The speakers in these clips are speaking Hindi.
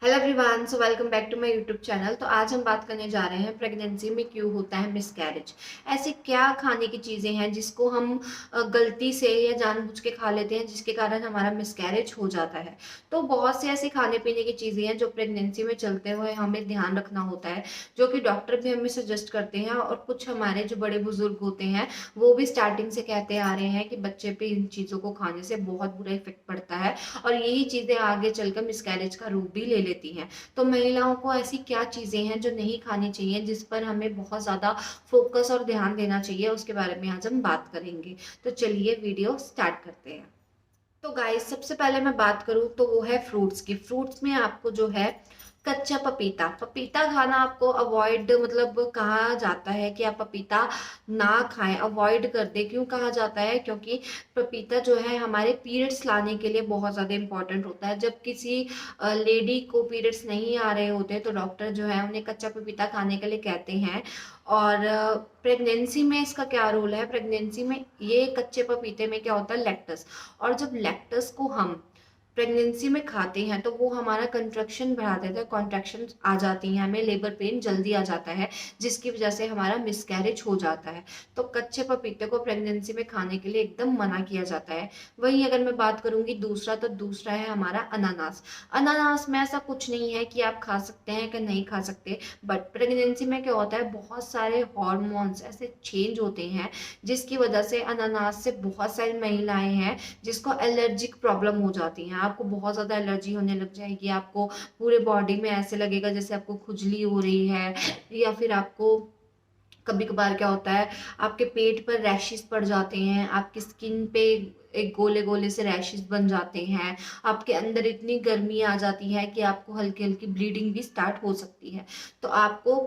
Hello everyone, so welcome back to my YouTube channel. तो आज हम बात करने जा रहे हैं प्रेगनेंसी में क्यों होता है मिसकैरेज। ऐसी क्या खाने की चीज़ें हैं जिसको हम गलती से या जानबूझ के खा लेते हैं जिसके कारण हमारा मिसकैरेज हो जाता है। तो बहुत से ऐसे खाने पीने की चीज़ें हैं जो प्रेगनेंसी में चलते हुए हमें ध्यान रखना होता है, जो कि डॉक्टर भी हमें सजेस्ट करते हैं और कुछ हमारे जो बड़े बुजुर्ग होते हैं वो भी स्टार्टिंग से कहते आ रहे हैं कि बच्चे पे इन चीज़ों को खाने से बहुत बुरा इफेक्ट पड़ता है और यही चीज़ें आगे चलकर मिसकैरेज का रूप भी ले लेती हैं। तो महिलाओं को ऐसी क्या चीज़ें हैं जो नहीं खानी चाहिए, जिस पर हमें बहुत ज़्यादा फोकस और ध्यान देना चाहिए, उसके बारे में आज हम बात करेंगे। तो चलिए वीडियो स्टार्ट करते हैं। तो गाइस, सबसे पहले मैं बात करूं तो वो है फ्रूट्स की। फ्रूट्स में आपको जो है कच्चा पपीता पपीता खाना आपको अवॉइड, मतलब कहा जाता है कि आप पपीता ना खाएं, अवॉइड कर दें। क्यों कहा जाता है? क्योंकि पपीता जो है हमारे पीरियड्स लाने के लिए बहुत ज़्यादा इंपॉर्टेंट होता है। जब किसी लेडी को पीरियड्स नहीं आ रहे होते तो डॉक्टर जो है उन्हें कच्चा पपीता खाने के लिए कहते हैं। और प्रेगनेंसी में इसका क्या रोल है? प्रेगनेंसी में ये कच्चे पपीते में क्या होता है? लैक्टस। और जब लैक्टस को हम प्रेगनेंसी में खाते हैं तो वो हमारा कंट्रक्शन बढ़ा देता है, कॉन्ट्रैक्शन आ जाती हैं, हमें लेबर पेन जल्दी आ जाता है, जिसकी वजह से हमारा मिसकैरेज हो जाता है। तो कच्चे पपीते को प्रेगनेंसी में खाने के लिए एकदम मना किया जाता है। वहीं अगर मैं बात करूंगी दूसरा, तो दूसरा है हमारा अनानास। अनानास में ऐसा कुछ नहीं है कि आप खा सकते हैं कि नहीं खा सकते, बट प्रेगनेंसी में क्या होता है, बहुत सारे हॉर्मोन्स ऐसे चेंज होते हैं जिसकी वजह से अनानास से बहुत सारी महिलाएं हैं जिसको एलर्जिक प्रॉब्लम हो जाती है। आपको बहुत ज़्यादा एलर्जी होने लग जाएगी, आपको पूरे बॉडी में ऐसे लगेगा जैसे आपको खुजली हो रही है, या फिर आपको कभी कभार क्या होता है, आपके पेट पर रैशेस पड़ जाते हैं, आपकी स्किन पे एक गोले गोले से रैशेस बन जाते हैं, आपके अंदर इतनी गर्मी आ जाती है कि आपको हल्की हल्की ब्लीडिंग भी स्टार्ट हो सकती है। तो आपको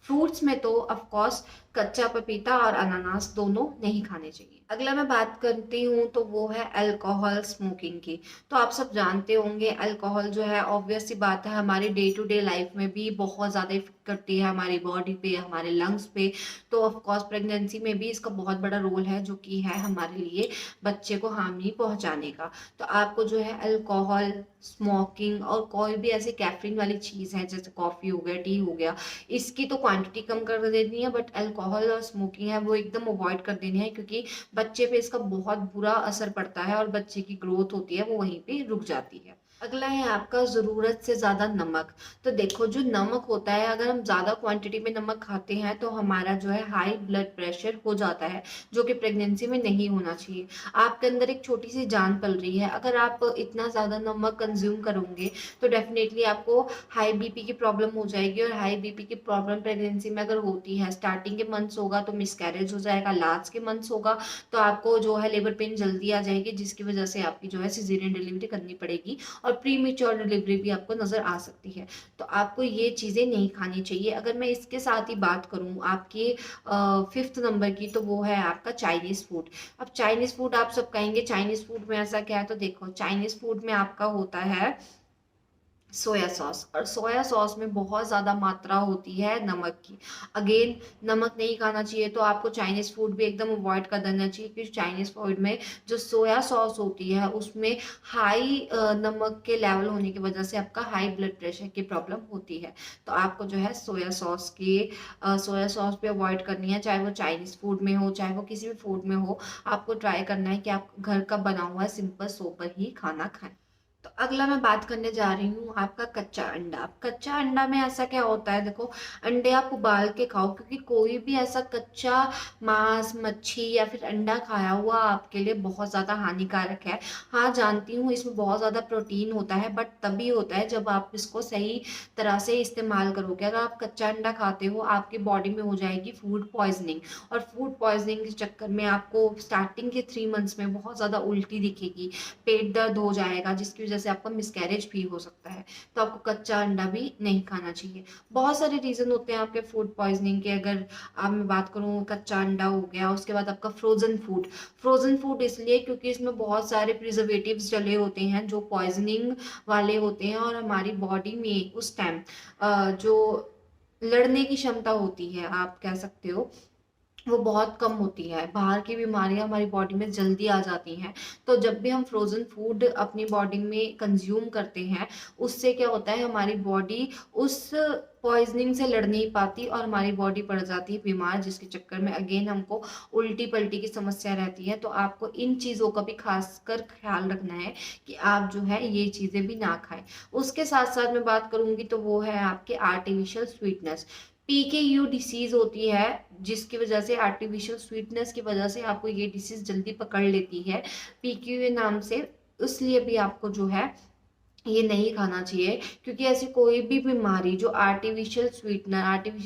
फ्रूट्स में तो ऑफ कोर्स कच्चा पपीता और अनानास दोनों नहीं खाने चाहिए। अगला मैं बात करती हूँ तो वो है अल्कोहल स्मोकिंग की। तो आप सब जानते होंगे अल्कोहल जो है, ऑब्वियस सी बात है, हमारी डे टू डे लाइफ में भी बहुत ज़्यादा इफेक्ट करती है, हमारी बॉडी पे, हमारे लंग्स पे। तो ऑफ कोर्स प्रेगनेंसी में भी इसका बहुत बड़ा रोल है, जो कि है हमारे लिए बच्चे को हार्म नहीं पहुंचाने का। तो आपको जो है अल्कोहल, स्मोकिंग और कोई भी ऐसी कैफीन वाली चीज़ है जैसे कॉफ़ी हो गया, टी हो गया, इसकी तो क्वांटिटी कम कर देनी है, बट अल्कोहल और स्मोकिंग है वो एकदम अवॉइड कर देनी है, क्योंकि बच्चे पे इसका बहुत बुरा असर पड़ता है और बच्चे की ग्रोथ होती है वो वहीं पे रुक जाती है। अगला है आपका ज़रूरत से ज़्यादा नमक। तो देखो, जो नमक होता है, अगर हम ज़्यादा क्वांटिटी में नमक खाते हैं तो हमारा जो है हाई ब्लड प्रेशर हो जाता है, जो कि प्रेगनेंसी में नहीं होना चाहिए। आपके अंदर एक छोटी सी जान पल रही है, अगर आप इतना ज़्यादा नमक कंज्यूम करोगे तो डेफिनेटली आपको हाई बीपी की प्रॉब्लम हो जाएगी। और हाई बीपी की प्रॉब्लम प्रेगनेंसी में अगर होती है, स्टार्टिंग के मंथ्स होगा तो मिसकैरेज हो जाएगा, लास्ट के मंथ्स होगा तो आपको जो है लेबर पेन जल्दी आ जाएगी, जिसकी वजह से आपकी जो है सिजेरियन डिलीवरी करनी पड़ेगी और प्री मेच्योर डिलीवरी भी आपको नजर आ सकती है। तो आपको ये चीजें नहीं खानी चाहिए। अगर मैं इसके साथ ही बात करूं आपके फिफ्थ नंबर की, तो वो है आपका चाइनीज फूड। अब चाइनीज फूड आप सब कहेंगे चाइनीज फूड में ऐसा क्या है, तो देखो, चाइनीज फूड में आपका होता है सोया सॉस, और सोया सॉस में बहुत ज़्यादा मात्रा होती है नमक की। अगेन, नमक नहीं खाना चाहिए, तो आपको चाइनीज़ फूड भी एकदम अवॉइड कर देना चाहिए, क्योंकि चाइनीज़ फूड में जो सोया सॉस होती है उसमें हाई नमक के लेवल होने की वजह से आपका हाई ब्लड प्रेशर की प्रॉब्लम होती है। तो आपको जो है सोया सॉस भी अवॉइड करनी है, चाहे वो चाइनीज़ फूड में हो चाहे वो किसी भी फूड में हो। आपको ट्राई करना है कि आप घर का बना हुआ सिंपल सोबर ही खाना खाएं। तो अगला मैं बात करने जा रही हूँ आपका कच्चा अंडा। कच्चा अंडा में ऐसा क्या होता है, देखो, अंडे आप उबाल के खाओ, क्योंकि कोई भी ऐसा कच्चा मांस, मच्छी या फिर अंडा खाया हुआ आपके लिए बहुत ज़्यादा हानिकारक है। हाँ, जानती हूँ इसमें बहुत ज़्यादा प्रोटीन होता है, बट तभी होता है जब आप इसको सही तरह से इस्तेमाल करोगे। अगर आप कच्चा अंडा खाते हो, आपकी बॉडी में हो जाएगी फूड पॉइजनिंग, और फूड पॉइजनिंग के चक्कर में आपको स्टार्टिंग के 3 मंथ्स में बहुत ज़्यादा उल्टी दिखेगी, पेट दर्द हो जाएगा, जिसकी वजह से आपका मिसकैरेज भी हो सकता है। तो आपको कच्चा अंडा भी नहीं खाना चाहिए। बहुत सारे रीजन होते हैं आपके फूड पॉइजनिंग के। अगर आप मैं बात करूँ, कच्चा अंडा हो गया, उसके बाद आपका फ्रोजन फूड। फ्रोजन फूड इसलिए क्योंकि इसमें बहुत सारे प्रिजर्वेटिव्स डले होते हैं जो पॉइजनिंग वाले होते हैं, और हमारी बॉडी में उस टाइम जो लड़ने की क्षमता होती है, आप कह सकते हो, वो बहुत कम होती है। बाहर की बीमारियाँ हमारी बॉडी में जल्दी आ जाती हैं। तो जब भी हम फ्रोज़न फूड अपनी बॉडी में कंज़्यूम करते हैं, उससे क्या होता है, हमारी बॉडी उस पॉइज़निंग से लड़ नहीं पाती और हमारी बॉडी पड़ जाती है बीमार, जिसके चक्कर में अगेन हमको उल्टी-पल्टी की समस्या रहती है। तो आपको इन चीज़ों का भी ख़ासकर ख़्याल रखना है कि आप जो है ये चीज़ें भी ना खाएँ। उसके साथ-साथ मैं बात करूँगी तो वो है आपके आर्टिफ़िशियल स्वीटनेस। पीकेयू डिसीज़ होती है, जिसकी वजह से आर्टिफिशियल स्वीटनेस की वजह से आपको ये डिसीज़ जल्दी पकड़ लेती है, पीक्यू नाम से। इसलिए भी आपको जो है ये नहीं खाना चाहिए, क्योंकि ऐसी कोई भी बीमारी जो आर्टिफिशियल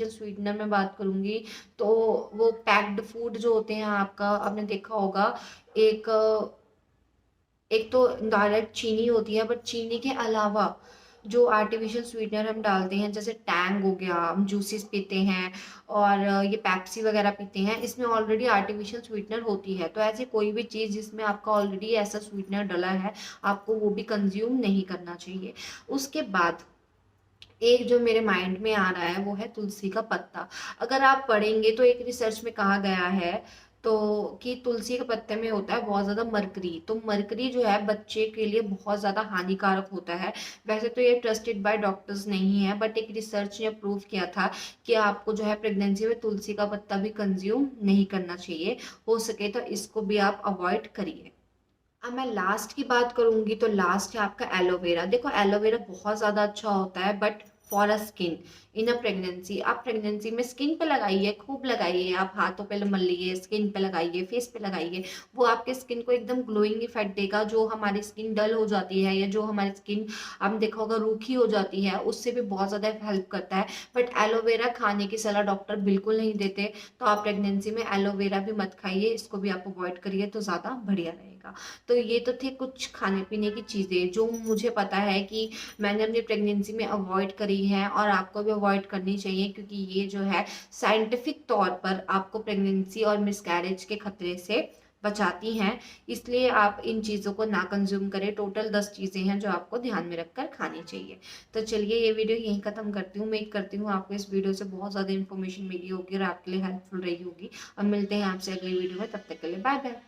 स्वीटनर में बात करूँगी, तो वो पैक्ड फूड जो होते हैं आपका, आपने देखा होगा, एक एक तो डायरेक्ट चीनी होती है, बट चीनी के अलावा जो आर्टिफिशियल स्वीटनर हम डालते हैं, जैसे टैंग हो गया, हम जूसेस पीते हैं और ये पेप्सी वगैरह पीते हैं, इसमें ऑलरेडी आर्टिफिशियल स्वीटनर होती है। तो ऐसी कोई भी चीज़ जिसमें आपका ऑलरेडी ऐसा स्वीटनर डला है, आपको वो भी कंज्यूम नहीं करना चाहिए। उसके बाद एक जो मेरे माइंड में आ रहा है वो है तुलसी का पत्ता। अगर आप पढ़ेंगे तो एक रिसर्च में कहा गया है तो कि तुलसी के पत्ते में होता है बहुत ज़्यादा मरकरी। तो मरकरी जो है बच्चे के लिए बहुत ज़्यादा हानिकारक होता है। वैसे तो ये ट्रस्टेड बाय डॉक्टर्स नहीं है, बट एक रिसर्च ने प्रूव किया था कि आपको जो है प्रेगनेंसी में तुलसी का पत्ता भी कंज्यूम नहीं करना चाहिए। हो सके तो इसको भी आप अवॉइड करिए। अब मैं लास्ट की बात करूंगी तो लास्ट है आपका एलोवेरा। देखो, एलोवेरा बहुत ज़्यादा अच्छा होता है, but for a skin in a pregnancy. आप प्रेगनेंसी में स्किन पे लगाइए, खूब लगाइए, आप हाथों पे मलिए, स्किन पे लगाइए, फेस पे लगाइए। वो आपके स्किन को एकदम ग्लोइंग इफेक्ट देगा। जो हमारी स्किन डल हो जाती है या जो हमारी स्किन आपने देखा होगा रूखी हो जाती है, उससे भी बहुत ज़्यादा हेल्प करता है। बट एलोवेरा खाने की सलाह डॉक्टर बिल्कुल नहीं देते। तो आप प्रेगनेंसी में एलोवेरा भी मत खाइए, इसको भी आप अवॉइड करिए तो ज़्यादा बढ़िया रहेगा। तो ये तो थे कुछ खाने पीने की चीज़ें जो मुझे पता है कि मैंने अपनी प्रेगनेंसी में अवॉइड करी हैं और आपको भी अवॉइड करनी चाहिए, क्योंकि ये जो है साइंटिफिक तौर पर आपको प्रेगनेंसी और मिसकैरेज के खतरे से बचाती हैं। इसलिए आप इन चीज़ों को ना कंज्यूम करें। टोटल 10 चीज़ें हैं जो आपको ध्यान में रखकर खानी चाहिए। तो चलिए ये वीडियो यहीं ख़त्म करती हूँ। उम्मीद करती हूँ आपको इस वीडियो से बहुत ज़्यादा इन्फॉर्मेशन मिली होगी और आपके लिए हेल्पफुल रही होगी। और मिलते हैं आपसे अगली वीडियो में, तब तक के लिए बाय बाय।